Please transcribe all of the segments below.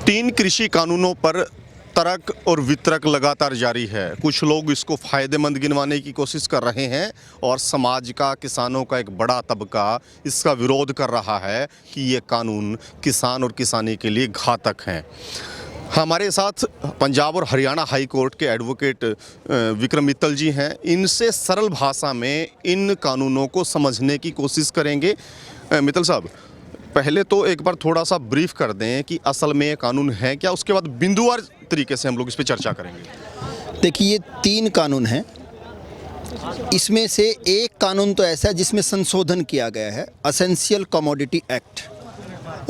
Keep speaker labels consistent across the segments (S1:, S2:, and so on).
S1: तीन कृषि कानूनों पर तर्क और वितर्क लगातार जारी है। कुछ लोग इसको फ़ायदेमंद गिनवाने की कोशिश कर रहे हैं और समाज का, किसानों का एक बड़ा तबका इसका विरोध कर रहा है कि ये कानून किसान और किसानी के लिए घातक हैं। हमारे साथ पंजाब और हरियाणा हाई कोर्ट के एडवोकेट विक्रम मित्तल जी हैं। इनसे सरल भाषा में इन कानूनों को समझने की कोशिश करेंगे। मित्तल साहब, पहले तो एक बार थोड़ा सा ब्रीफ कर दें कि असल में ये कानून है क्या, उसके बाद बिंदुवार तरीके से हम लोग इस पर चर्चा करेंगे।
S2: देखिए, ये 3 कानून हैं। इसमें से एक कानून तो ऐसा है जिसमें संशोधन किया गया है, एसेंशियल कमोडिटी एक्ट,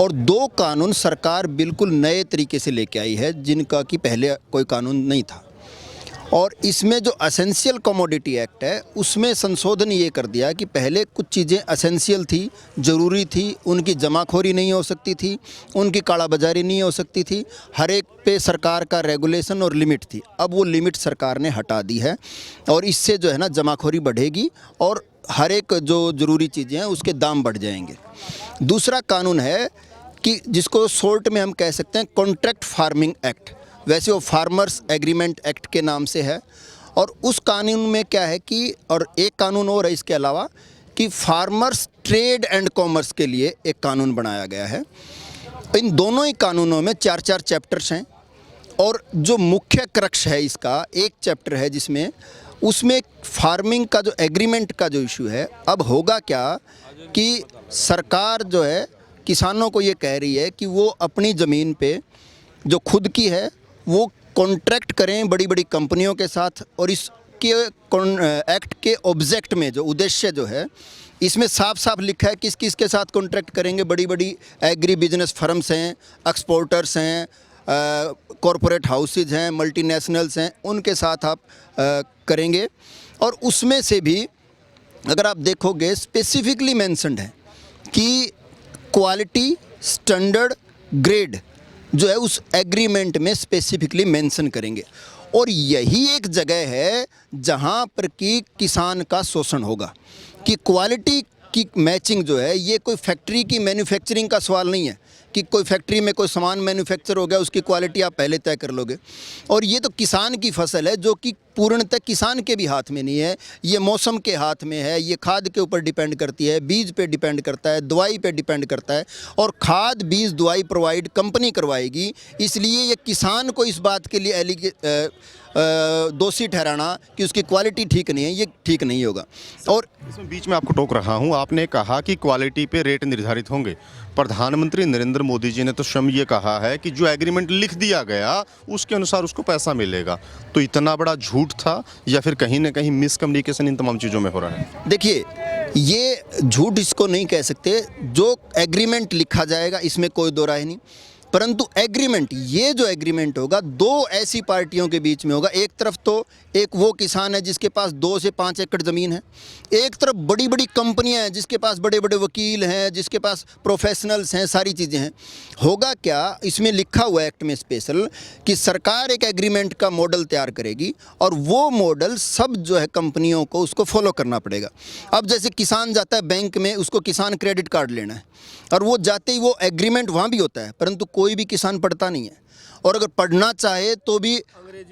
S2: और 2 कानून सरकार बिल्कुल नए तरीके से लेके आई है जिनका कि पहले कोई कानून नहीं था। और इसमें जो एसेंशियल कमोडिटी एक्ट है उसमें संशोधन ये कर दिया कि पहले कुछ चीज़ें एसेंशियल थी, ज़रूरी थी, उनकी जमाखोरी नहीं हो सकती थी, उनकी कालाबाजारी नहीं हो सकती थी, हर एक पे सरकार का रेगुलेशन और लिमिट थी। अब वो लिमिट सरकार ने हटा दी है और इससे जो है ना जमाखोरी बढ़ेगी और हर एक जो ज़रूरी चीज़ें हैं उसके दाम बढ़ जाएंगे। दूसरा कानून है कि जिसको शॉर्ट में हम कह सकते हैं कॉन्ट्रैक्ट फार्मिंग एक्ट, वैसे वो फार्मर्स एग्रीमेंट एक्ट के नाम से है। और उस कानून में क्या है कि, और एक कानून और है इसके अलावा, कि फार्मर्स ट्रेड एंड कॉमर्स के लिए एक कानून बनाया गया है। इन दोनों ही कानूनों में 4-4 चैप्टर्स हैं और जो मुख्य क्रक्स है इसका, एक चैप्टर है जिसमें उसमें फार्मिंग का जो एग्रीमेंट का जो इशू है। अब होगा क्या कि सरकार जो है किसानों को ये कह रही है कि वो अपनी ज़मीन पे जो खुद की है वो कॉन्ट्रैक्ट करें बड़ी बड़ी कंपनियों के साथ। और इसके एक्ट के ऑब्जेक्ट में जो उद्देश्य जो है इसमें साफ साफ लिखा है किस किस के साथ कॉन्ट्रैक्ट करेंगे। बड़ी बड़ी एग्री बिजनेस फर्म्स हैं, एक्सपोर्टर्स हैं, कॉरपोरेट हाउसेज हैं, मल्टीनेशनल्स हैं, उनके साथ आप करेंगे। और उसमें से भी अगर आप देखोगे स्पेसिफिकली मेंशन्ड है कि क्वालिटी, स्टैंडर्ड, ग्रेड जो है उस एग्रीमेंट में स्पेसिफिकली मेंशन करेंगे। और यही एक जगह है जहां पर कि किसान का शोषण होगा कि क्वालिटी की मैचिंग जो है, ये कोई फैक्ट्री की मैन्युफैक्चरिंग का सवाल नहीं है कि कोई फैक्ट्री में कोई सामान मैन्युफैक्चर हो गया उसकी क्वालिटी आप पहले तय कर लोगे। और ये तो किसान की फसल है जो कि पूर्णतः किसान के भी हाथ में नहीं है, ये मौसम के हाथ में है, ये खाद के ऊपर डिपेंड करती है, बीज पे डिपेंड करता है, दवाई पे डिपेंड करता है। और खाद, बीज, दवाई प्रोवाइड कंपनी करवाएगी। इसलिए ये किसान को इस बात के लिए दोषी ठहराना कि उसकी क्वालिटी ठीक नहीं है, ये ठीक नहीं होगा। और
S1: इसमें बीच में आपको टोक रहा हूं, आपने कहा कि क्वालिटी पे रेट निर्धारित होंगे। प्रधानमंत्री नरेंद्र मोदी जी ने तो स्वयं ये कहा है कि जो एग्रीमेंट लिख दिया गया उसके अनुसार उसको पैसा मिलेगा। तो इतना बड़ा झूठ था या फिर कहीं ना कहीं मिसकम्युनिकेशन इन तमाम चीज़ों में हो रहा है?
S2: देखिए, ये झूठ इसको नहीं कह सकते। जो एग्रीमेंट लिखा जाएगा इसमें कोई दो राय नहीं, परंतु एग्रीमेंट, ये जो एग्रीमेंट होगा 2 ऐसी पार्टियों के बीच में होगा। एक तरफ तो एक वो किसान है जिसके पास 2 से 5 एकड़ ज़मीन है, एक तरफ बड़ी बड़ी कंपनियां हैं जिसके पास बड़े बड़े वकील हैं, जिसके पास प्रोफेशनल्स हैं, सारी चीज़ें हैं। होगा क्या, इसमें लिखा हुआ एक्ट में स्पेशल कि सरकार एक एग्रीमेंट का मॉडल तैयार करेगी और वो मॉडल सब जो है कंपनियों को उसको फॉलो करना पड़ेगा। अब जैसे किसान जाता है बैंक में, उसको किसान क्रेडिट कार्ड लेना है और वो जाते ही वो एग्रीमेंट वहाँ भी होता है, परंतु कोई भी किसान पढ़ता नहीं है। और अगर पढ़ना चाहे तो भी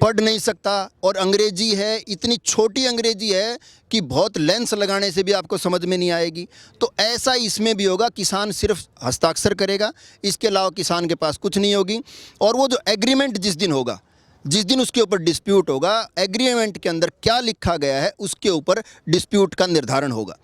S2: पढ़ नहीं सकता। और अंग्रेजी है, इतनी छोटी अंग्रेजी है कि बहुत लेंस लगाने से भी आपको समझ में नहीं आएगी। तो ऐसा इसमें भी होगा, किसान सिर्फ हस्ताक्षर करेगा, इसके अलावा किसान के पास कुछ नहीं होगी। और वो जो एग्रीमेंट जिस दिन होगा, जिस दिन उसके ऊपर डिस्प्यूट होगा, एग्रीमेंट के अंदर क्या लिखा गया है उसके ऊपर डिस्प्यूट का निर्धारण होगा।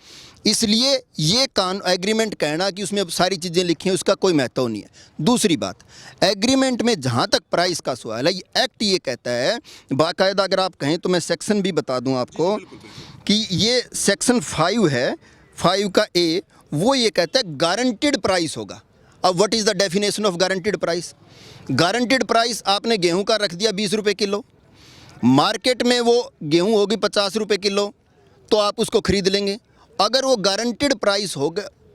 S2: इसलिए ये एग्रीमेंट कहना कि उसमें अब सारी चीज़ें लिखी हैं उसका कोई महत्व नहीं है। दूसरी बात, एग्रीमेंट में जहाँ तक प्राइस का सवाल है, ये एक्ट ये कहता है बाकायदा, अगर आप कहें तो मैं सेक्शन भी बता दूं आपको कि ये सेक्शन 5 है, 5 का ए, वो ये कहता है गारंटीड प्राइस होगा। अब what is the definition of guaranteed price? Guaranteed price, आपने गेहूं का रख दिया 20 रुपये किलो, मार्केट में वो गेहूं होगी 50 रुपये किलो, तो आप उसको खरीद लेंगे। अगर वो गारंटीड प्राइस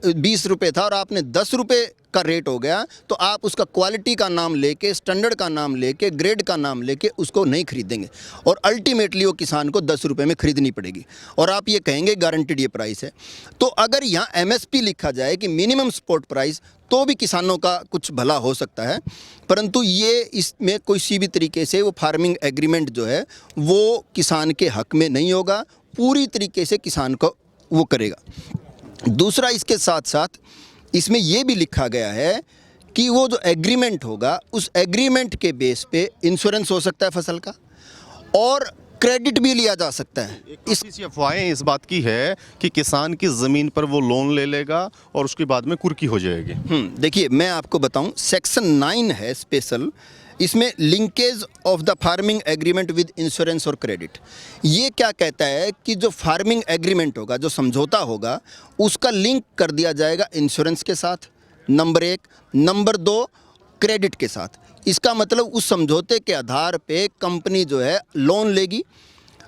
S2: 20 रुपये था और आपने 10 रुपये का रेट हो गया, तो आप उसका क्वालिटी का नाम लेके, स्टैंडर्ड का नाम लेके, ग्रेड का नाम लेके उसको नहीं खरीदेंगे और अल्टीमेटली वो किसान को 10 रुपये में खरीदनी पड़ेगी और आप ये कहेंगे गारंटीड ये प्राइस है। तो अगर यहाँ एमएसपी लिखा जाए कि मिनिमम सपोर्ट प्राइस, तो भी किसानों का कुछ भला हो सकता है, परंतु ये इसमें किसी भी तरीके से वो फार्मिंग एग्रीमेंट जो है वो किसान के हक में नहीं होगा, पूरी तरीके से किसान को वो करेगा। दूसरा, इसके साथ साथ इसमें ये भी लिखा गया है कि वो जो एग्रीमेंट होगा उस एग्रीमेंट के बेस पे इंश्योरेंस हो सकता है फसल का और क्रेडिट भी लिया जा सकता है।
S1: इस अफवाहें इस बात की है कि किसान की ज़मीन पर वो लोन ले लेगा और उसके बाद में कुर्की हो जाएगी।
S2: देखिए मैं आपको बताऊं, सेक्शन 9 है स्पेशल, इसमें linkage of the farming agreement with insurance और क्रेडिट। ये क्या कहता है कि जो फार्मिंग एग्रीमेंट होगा, जो समझौता होगा, उसका लिंक कर दिया जाएगा इंश्योरेंस के साथ, नंबर 1। नंबर 2, क्रेडिट के साथ। इसका मतलब उस समझौते के आधार पे कंपनी जो है लोन लेगी,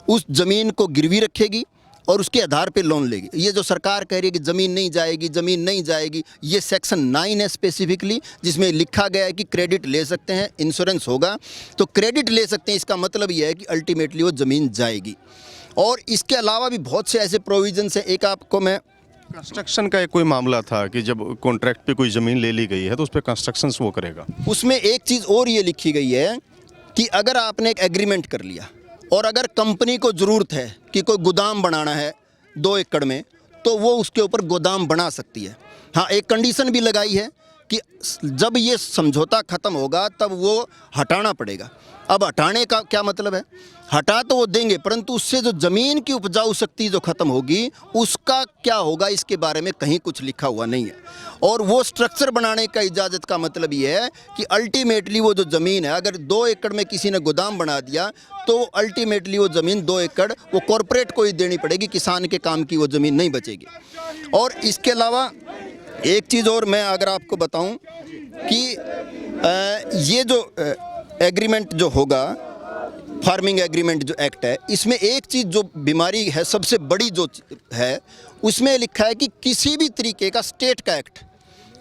S2: उस ज़मीन को गिरवी रखेगी और उसके आधार पे लोन लेगी। ये जो सरकार कह रही है कि ज़मीन नहीं जाएगी, ज़मीन नहीं जाएगी, ये सेक्शन 9 है स्पेसिफिकली, जिसमें लिखा गया है कि क्रेडिट ले सकते हैं, इंश्योरेंस होगा तो क्रेडिट ले सकते हैं। इसका मतलब ये है कि अल्टीमेटली वो ज़मीन जाएगी। और इसके अलावा भी बहुत से ऐसे प्रोविजंस हैं। एक आपको मैं
S1: कंस्ट्रक्शन का एक कोई मामला था कि जब कॉन्ट्रैक्ट पे कोई ज़मीन ले ली गई है तो उस पर कंस्ट्रक्शंस वो करेगा।
S2: उसमें एक चीज़ और ये लिखी गई है कि अगर आपने एक एग्रीमेंट कर लिया और अगर कंपनी को ज़रूरत है कि कोई गोदाम बनाना है 2 एकड़ में, तो वो उसके ऊपर गोदाम बना सकती है। हाँ, एक कंडीशन भी लगाई है कि जब ये समझौता ख़त्म होगा तब वो हटाना पड़ेगा। अब हटाने का क्या मतलब है? हटा तो वो देंगे, परंतु उससे जो ज़मीन की उपजाऊ शक्ति जो ख़त्म होगी उसका क्या होगा, इसके बारे में कहीं कुछ लिखा हुआ नहीं है। और वो स्ट्रक्चर बनाने का इजाज़त का मतलब ये है कि अल्टीमेटली वो जो ज़मीन है, अगर 2 एकड़ में किसी ने गोदाम बना दिया तो अल्टीमेटली वो ज़मीन 2 एकड़ वो कॉरपोरेट को ही देनी पड़ेगी, किसान के काम की वो ज़मीन नहीं बचेगी। और इसके अलावा एक चीज़ और मैं अगर आपको बताऊं कि ये जो एग्रीमेंट जो होगा, फार्मिंग एग्रीमेंट जो एक्ट है, इसमें एक चीज़ जो बीमारी है सबसे बड़ी जो है, उसमें लिखा है कि किसी भी तरीके का स्टेट का एक्ट,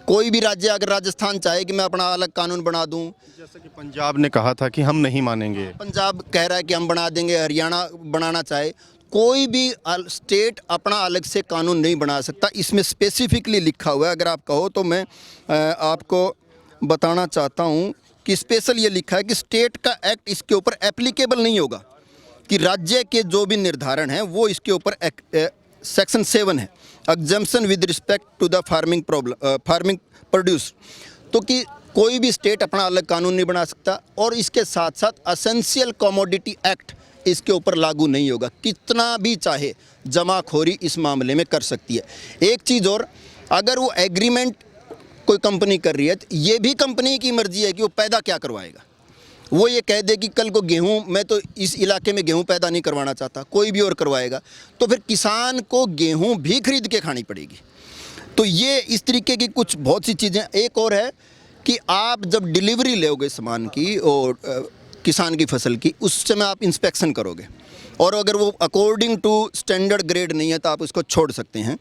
S2: कोई भी राज्य अगर राजस्थान चाहे कि मैं अपना अलग कानून बना दूं,
S1: जैसे कि पंजाब ने कहा था कि हम नहीं मानेंगे,
S2: पंजाब कह रहा है कि हम बना देंगे, हरियाणा बनाना चाहे, कोई भी स्टेट अपना अलग से कानून नहीं बना सकता। इसमें स्पेसिफिकली लिखा हुआ है। अगर आप कहो तो मैं आपको बताना चाहता हूं कि स्पेशल ये लिखा है कि स्टेट का एक्ट इसके ऊपर एप्लीकेबल नहीं होगा, कि राज्य के जो भी निर्धारण हैं वो इसके ऊपर सेक्शन 7 है, exemption with respect to the farming produce, तो कि कोई भी स्टेट अपना अलग कानून नहीं बना सकता। और इसके साथ साथ एसेंशियल कमोडिटी एक्ट इसके ऊपर लागू नहीं होगा, कितना भी चाहे जमाखोरी इस मामले में कर सकती है। एक चीज़ और, अगर वो एग्रीमेंट कोई कंपनी कर रही है तो ये भी कंपनी की मर्जी है कि वो पैदा क्या करवाएगा। वो ये कह दे कि कल को गेहूं, मैं तो इस इलाके में गेहूं पैदा नहीं करवाना चाहता, कोई भी और करवाएगा, तो फिर किसान को गेहूं भी खरीद के खानी पड़ेगी। तो ये इस तरीके की कुछ बहुत सी चीज़ें। एक और है कि आप जब डिलीवरी लोगे सामान की और किसान की फसल की, उस समय आप इंस्पेक्शन करोगे और अगर वो अकॉर्डिंग टू स्टैंडर्ड ग्रेड नहीं है तो आप उसको छोड़ सकते हैं।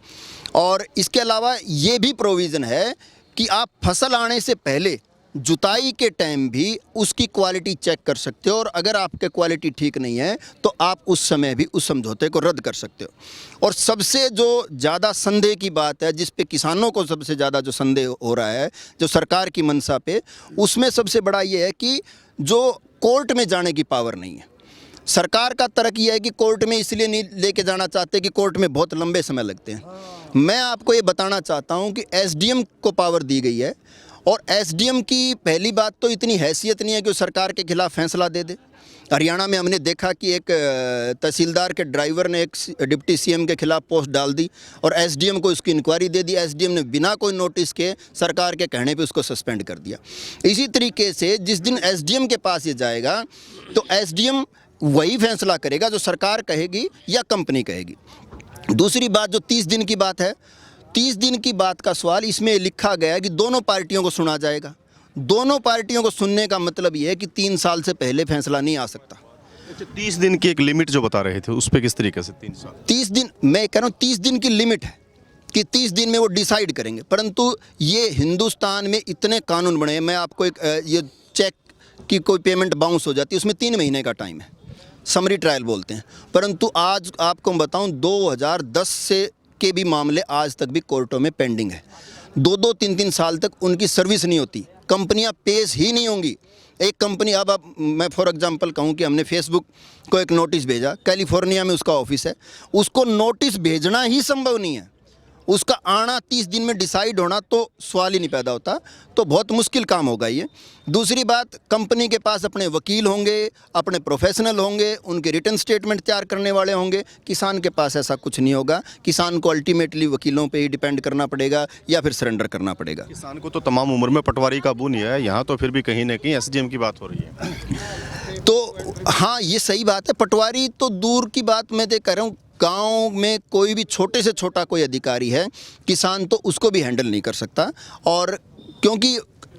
S2: और इसके अलावा ये भी प्रोविज़न है कि आप फसल आने से पहले जुताई के टाइम भी उसकी क्वालिटी चेक कर सकते हो और अगर आपके क्वालिटी ठीक नहीं है तो आप उस समय भी उस समझौते को रद्द कर सकते हो। और सबसे जो ज़्यादा संदेह की बात है, जिस पे किसानों को सबसे ज़्यादा जो संदेह हो रहा है, जो सरकार की मंशा पे, उसमें सबसे बड़ा ये है कि जो कोर्ट में जाने की पावर नहीं है। सरकार का तर्क यह है कि कोर्ट में इसलिए नहीं लेके जाना चाहते कि कोर्ट में बहुत लंबे समय लगते हैं। मैं आपको ये बताना चाहता हूँ कि एसडीएम को पावर दी गई है और एसडीएम की पहली बात तो इतनी हैसियत नहीं है कि वो सरकार के खिलाफ फैसला दे दे। हरियाणा में हमने देखा कि एक तहसीलदार के ड्राइवर ने एक डिप्टी सीएम के खिलाफ पोस्ट डाल दी और एसडीएम को उसकी इंक्वायरी दे दी। एसडीएम ने बिना कोई नोटिस के सरकार के कहने पे उसको सस्पेंड कर दिया। इसी तरीके से जिस दिन एसडीएम के पास ये जाएगा तो एसडीएम वही फैसला करेगा जो सरकार कहेगी या कंपनी कहेगी। दूसरी बात जो 30 दिन की बात है, 30 दिन की बात का सवाल इसमें लिखा गया है कि दोनों पार्टियों को सुना जाएगा। दोनों पार्टियों को सुनने का मतलब ये है कि 3 साल से पहले फैसला नहीं आ सकता।
S1: 30 दिन की एक लिमिट जो बता रहे थे उस पर किस तरीके से 3 साल?
S2: 30 दिन, मैं कह रहा हूँ 30 दिन की लिमिट है, कि 30 दिन में वो डिसाइड करेंगे, परंतु ये हिंदुस्तान में इतने कानून बने हैं। मैं आपको एक ये चेक की कोई पेमेंट बाउंस हो जाती है, उसमें 3 महीने का टाइम है, समरी ट्रायल बोलते हैं। परंतु आज आपको मैं बताऊं 2010 से के भी मामले आज तक भी कोर्टों में पेंडिंग है। 2-2, 3-3 साल तक उनकी सर्विस नहीं होती, कंपनियां पेश ही नहीं होंगी। एक कंपनी, अब मैं फॉर एग्जांपल कहूं कि हमने फेसबुक को एक नोटिस भेजा, कैलिफोर्निया में उसका ऑफिस है, उसको नोटिस भेजना ही संभव नहीं है, उसका आना 30 दिन में डिसाइड होना तो सवाल ही नहीं पैदा होता। तो बहुत मुश्किल काम होगा ये। दूसरी बात, कंपनी के पास अपने वकील होंगे, अपने प्रोफेशनल होंगे, उनके रिटर्न स्टेटमेंट तैयार करने वाले होंगे। किसान के पास ऐसा कुछ नहीं होगा। किसान को अल्टीमेटली वकीलों पे ही डिपेंड करना पड़ेगा या फिर सरेंडर करना पड़ेगा।
S1: किसान को तो तमाम उम्र में पटवारी काबू नहीं है, यहाँ तो फिर भी कहीं ना कहीं एसडीएम की बात हो रही है।
S2: तो हाँ, ये सही बात है। पटवारी तो दूर की बात, मैं कह रहा हूँ गांव में कोई भी छोटे से छोटा कोई अधिकारी है, किसान तो उसको भी हैंडल नहीं कर सकता। और क्योंकि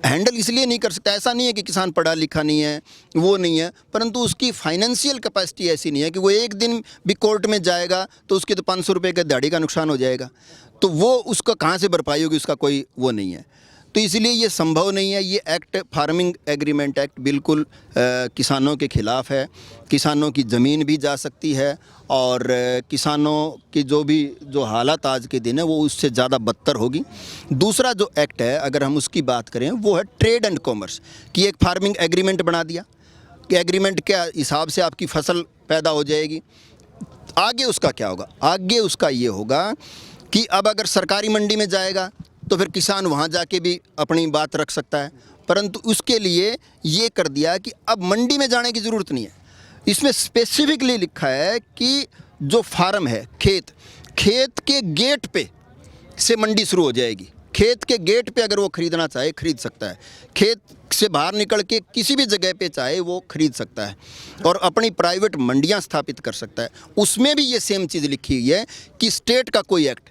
S2: हैंडल इसलिए नहीं कर सकता, ऐसा नहीं है कि किसान पढ़ा लिखा नहीं है, वो नहीं है, परंतु उसकी फाइनेंशियल कैपेसिटी ऐसी नहीं है कि वो एक दिन भी कोर्ट में जाएगा तो उसके तो 500 रुपये का दिहाड़ी का नुकसान हो जाएगा, तो वो उसका कहाँ से भरपाई होगी, उसका कोई वो नहीं है। तो इसलिए ये संभव नहीं है। ये एक्ट, फार्मिंग एग्रीमेंट एक्ट, बिल्कुल किसानों के ख़िलाफ़ है। किसानों की ज़मीन भी जा सकती है और किसानों की जो हालत आज के दिन है वो उससे ज़्यादा बदतर होगी। दूसरा जो एक्ट है, अगर हम उसकी बात करें, वो है ट्रेड एंड कॉमर्स की। एक फार्मिंग एग्रीमेंट बना दिया कि एग्रीमेंट के हिसाब से आपकी फसल पैदा हो जाएगी। आगे उसका क्या होगा? आगे उसका ये होगा कि अब अगर सरकारी मंडी में जाएगा तो फिर किसान वहाँ जाके भी अपनी बात रख सकता है, परंतु उसके लिए ये कर दिया कि अब मंडी में जाने की ज़रूरत नहीं है। इसमें स्पेसिफिकली लिखा है कि जो फार्म है, खेत के गेट पे से मंडी शुरू हो जाएगी। खेत के गेट पे अगर वो ख़रीदना चाहे खरीद सकता है, खेत से बाहर निकल के किसी भी जगह पे चाहे वो खरीद सकता है और अपनी प्राइवेट मंडियाँ स्थापित कर सकता है। उसमें भी ये सेम चीज़ लिखी हुई है कि स्टेट का कोई एक्ट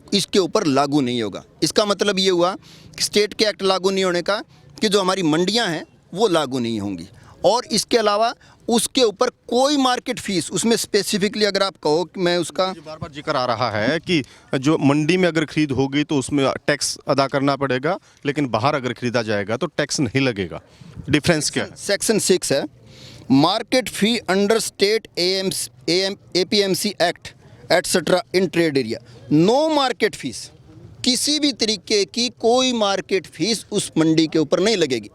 S2: इसके ऊपर लागू नहीं होगा। इसका मतलब ये हुआ कि स्टेट के एक्ट लागू नहीं होने का कि जो हमारी मंडियां हैं वो लागू नहीं होंगी। और इसके अलावा उसके ऊपर कोई मार्केट फीस, उसमें स्पेसिफिकली अगर आप कहो कि मैं उसका
S1: बार बार जिक्र आ रहा है कि जो मंडी में अगर खरीद होगी तो उसमें टैक्स अदा करना पड़ेगा, लेकिन बाहर अगर खरीदा जाएगा तो टैक्स नहीं लगेगा। डिफरेंस क्या है?
S2: सेक्शन 6 है, market fee under state APMC act etcetera in trade area. No market fees, किसी भी तरीके की कोई मार्केट फीस उस मंडी के ऊपर नहीं लगेगी।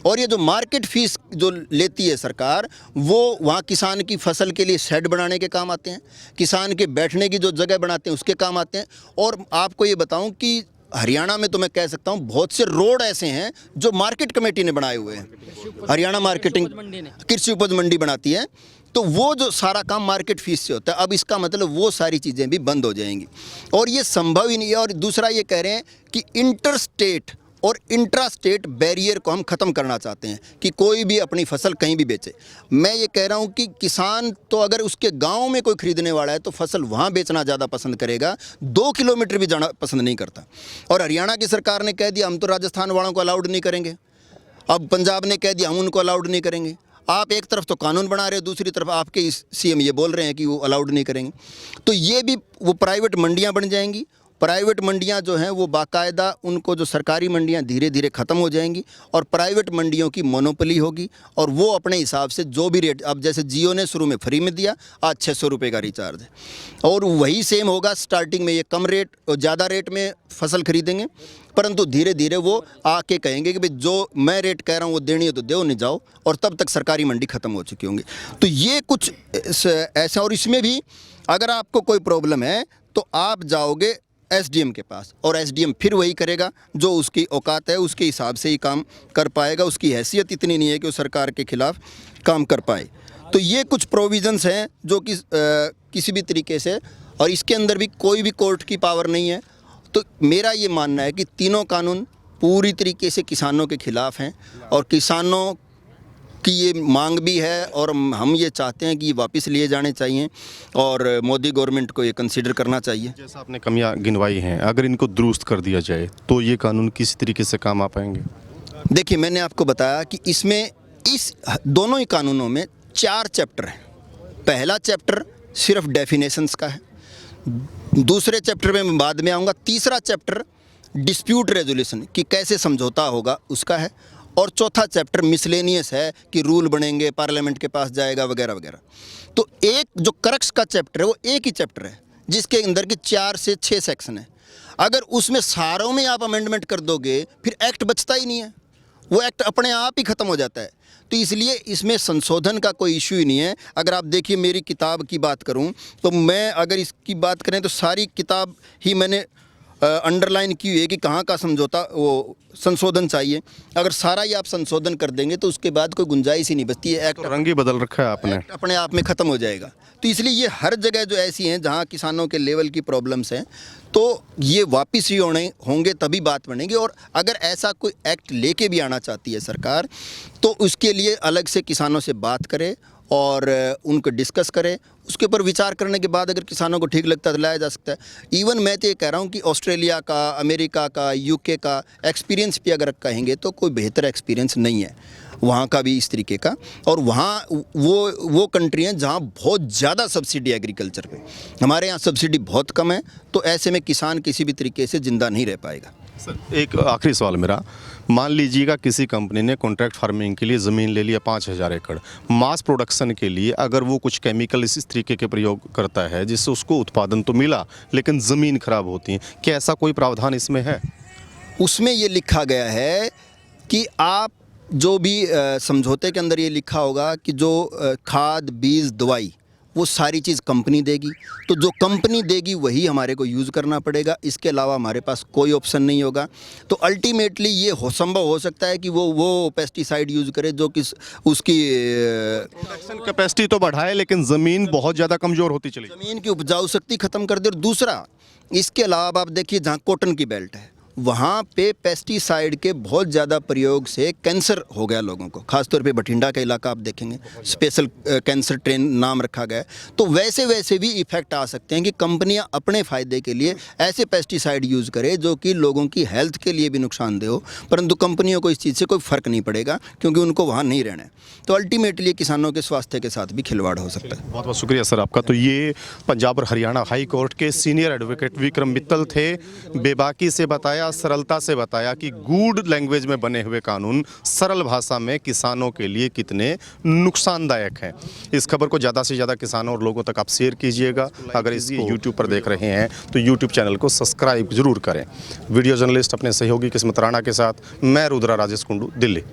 S2: और ये जो मार्केट फीस जो लेती है सरकार, वो वहाँ किसान की फसल के लिए शेड बनाने के काम आते हैं, किसान के बैठने की जो जगह बनाते हैं उसके काम आते हैं। और आपको ये बताऊं कि हरियाणा में तो मैं कह सकता हूँ बहुत से रोड ऐसे हैं जो मार्केट कमेटी ने बनाए हुए हैं। हरियाणा मार्केटिंग कृषि उपज मंडी बनाती है, तो वो जो सारा काम मार्केट फीस से होता है। अब इसका मतलब वो सारी चीज़ें भी बंद हो जाएंगी और ये संभव ही नहीं है। और दूसरा ये कह रहे हैं कि इंटर स्टेट और इंट्रा स्टेट बैरियर को हम ख़त्म करना चाहते हैं कि कोई भी अपनी फसल कहीं भी बेचे। मैं ये कह रहा हूँ कि किसान तो अगर उसके गांव में कोई ख़रीदने वाला है तो फसल वहाँ बेचना ज़्यादा पसंद करेगा, 2 किलोमीटर भी जाना पसंद नहीं करता। और हरियाणा की सरकार ने कह दिया हम तो राजस्थान वालों को अलाउड नहीं करेंगे, अब पंजाब ने कह दिया हम उनको अलाउड नहीं करेंगे। आप एक तरफ तो कानून बना रहे हो, दूसरी तरफ आपके CM ये बोल रहे हैं कि वो अलाउड नहीं करेंगे। तो ये भी वो प्राइवेट मंडियां बन जाएंगी। प्राइवेट मंडियां जो हैं वो बाकायदा, उनको जो सरकारी मंडियां धीरे धीरे ख़त्म हो जाएंगी और प्राइवेट मंडियों की मोनोपोली होगी और वो अपने हिसाब से जो भी रेट, अब जैसे जियो ने शुरू में फ्री में दिया, आज 600 रुपये का रिचार्ज है और वही सेम होगा। स्टार्टिंग में ये कम रेट और ज़्यादा रेट में फसल खरीदेंगे, परंतु धीरे धीरे वो आके कहेंगे कि भाई जो मैं रेट कह रहा हूँ वो देनी है तो दो, नहीं जाओ, और तब तक सरकारी मंडी ख़त्म हो चुकी होंगी। तो ये कुछ ऐसा। और इसमें भी अगर आपको कोई प्रॉब्लम है तो आप जाओगे SDM के पास और SDM फिर वही करेगा जो उसकी औकात है, उसके हिसाब से ही काम कर पाएगा। उसकी हैसियत इतनी नहीं है कि वो सरकार के खिलाफ काम कर पाए। तो ये कुछ प्रोविज़न्स हैं जो कि किसी भी तरीके से, और इसके अंदर भी कोई भी कोर्ट की पावर नहीं है। तो मेरा ये मानना है कि तीनों कानून पूरी तरीके से किसानों के खिलाफ़ हैं और किसानों की ये मांग भी है और हम ये चाहते हैं कि ये वापस लिए जाने चाहिए और मोदी गवर्नमेंट को ये कंसीडर करना चाहिए।
S1: जैसा आपने कमियां गिनवाई हैं, अगर इनको दुरुस्त कर दिया जाए तो ये कानून किसी तरीके से काम आ पाएंगे?
S2: देखिए, मैंने आपको बताया कि इसमें इस दोनों ही कानूनों में 4 चैप्टर हैं। पहला चैप्टर सिर्फ डेफिनेशंस का है, दूसरे चैप्टर में मैं बाद में आऊँगा। तीसरा चैप्टर डिस्प्यूट रेजोल्यूशन कि कैसे समझौता होगा उसका है, और चौथा चैप्टर मिसलेनियस है कि रूल बनेंगे, पार्लियामेंट के पास जाएगा वगैरह वगैरह। तो एक जो क्रक्स का चैप्टर है वो एक ही चैप्टर है जिसके अंदर की 4 से 6 सेक्शन है। अगर उसमें सारों में आप अमेंडमेंट कर दोगे फिर एक्ट बचता ही नहीं है, वो एक्ट अपने आप ही ख़त्म हो जाता है। तो इसलिए इसमें संशोधन का कोई इशू ही नहीं है। अगर आप देखिए मेरी किताब की बात करूं तो मैं अगर इसकी बात करें तो सारी किताब ही मैंने अंडरलाइन की हुई है कि कहाँ का समझौता वो संशोधन चाहिए। अगर सारा ही आप संशोधन कर देंगे तो उसके बाद कोई गुंजाइश ही नहीं बचती है, एक्ट
S1: तो रंग ही बदल रखा है आपने।
S2: एक्ट अपने आप में ख़त्म हो जाएगा। तो इसलिए ये हर जगह जो ऐसी हैं जहाँ किसानों के लेवल की प्रॉब्लम्स हैं तो ये वापस ही होंगे तभी बात बनेगी। और अगर ऐसा कोई एक्ट लेके भी आना चाहती है सरकार तो उसके लिए अलग से किसानों से बात करे और उनको डिस्कस करें, उसके ऊपर विचार करने के बाद अगर किसानों को ठीक लगता है तो लाया जा सकता है। इवन मैं तो ये कह रहा हूँ कि ऑस्ट्रेलिया का, अमेरिका का, यूके का एक्सपीरियंस भी अगर कहेंगे तो कोई बेहतर एक्सपीरियंस नहीं है वहाँ का भी इस तरीके का। और वहाँ वो कंट्री हैं जहाँ बहुत ज़्यादा सब्सिडी एग्रीकल्चर पे, हमारे यहाँ सब्सिडी बहुत कम है। तो ऐसे में किसान किसी भी तरीके से ज़िंदा नहीं रह पाएगा।
S1: सर एक आखिरी सवाल मेरा, मान लीजिएगा किसी कंपनी ने कॉन्ट्रैक्ट फार्मिंग के लिए ज़मीन ले लिया 5000 एकड़, मास प्रोडक्शन के लिए अगर वो कुछ केमिकल इस तरीके के प्रयोग करता है जिससे उसको उत्पादन तो मिला लेकिन ज़मीन खराब होती है, क्या ऐसा कोई प्रावधान इसमें है?
S2: उसमें ये लिखा गया है कि आप जो भी समझौते के अंदर ये लिखा होगा कि जो खाद, बीज, दवाई वो सारी चीज़ कंपनी देगी। तो जो कंपनी देगी वही हमारे को यूज़ करना पड़ेगा, इसके अलावा हमारे पास कोई ऑप्शन नहीं होगा। तो अल्टीमेटली ये संभव हो सकता है कि वो पेस्टिसाइड यूज़ करे जो कि उसकी
S1: प्रोडक्शन कैपेसिटी तो बढ़ाए लेकिन ज़मीन बहुत ज़्यादा कमज़ोर होती चली।
S2: ज़मीन की उपजाऊ शक्ति ख़त्म कर दे। और दूसरा, इसके अलावा आप देखिए जहाँ कॉटन की बेल्ट है वहाँ पे पेस्टिसाइड के बहुत ज़्यादा प्रयोग से कैंसर हो गया लोगों को, खासतौर पे बठिंडा का इलाका आप देखेंगे स्पेशल कैंसर ट्रेन नाम रखा गया है। तो वैसे भी इफ़ेक्ट आ सकते हैं कि कंपनियां अपने फ़ायदे के लिए ऐसे पेस्टिसाइड यूज़ करें जो कि लोगों की हेल्थ के लिए भी नुकसानदेह हो, परंतु कंपनियों को इस चीज़ से कोई फ़र्क नहीं पड़ेगा क्योंकि उनको वहाँ नहीं रहना है। तो अल्टीमेटली किसानों के स्वास्थ्य के साथ भी खिलवाड़ हो सकता है।
S1: बहुत बहुत शुक्रिया सर आपका। तो ये पंजाब और हरियाणा हाई कोर्ट के सीनियर एडवोकेट विक्रम मित्तल थे। बेबाकी से बताया, सरलता से बताया कि गुड लैंग्वेज में बने हुए कानून सरल भाषा में किसानों के लिए कितने नुकसानदायक हैं। इस खबर को ज़्यादा से ज़्यादा किसानों और लोगों तक आप शेयर कीजिएगा। अगर इसको यूट्यूब पर देख रहे हैं तो यूट्यूब चैनल को सब्सक्राइब जरूर करें। वीडियो जर्नलिस्ट अपने सहयोगी किस्मत राणा के साथ मैं रुद्रा राजेश कुंडू, दिल्ली।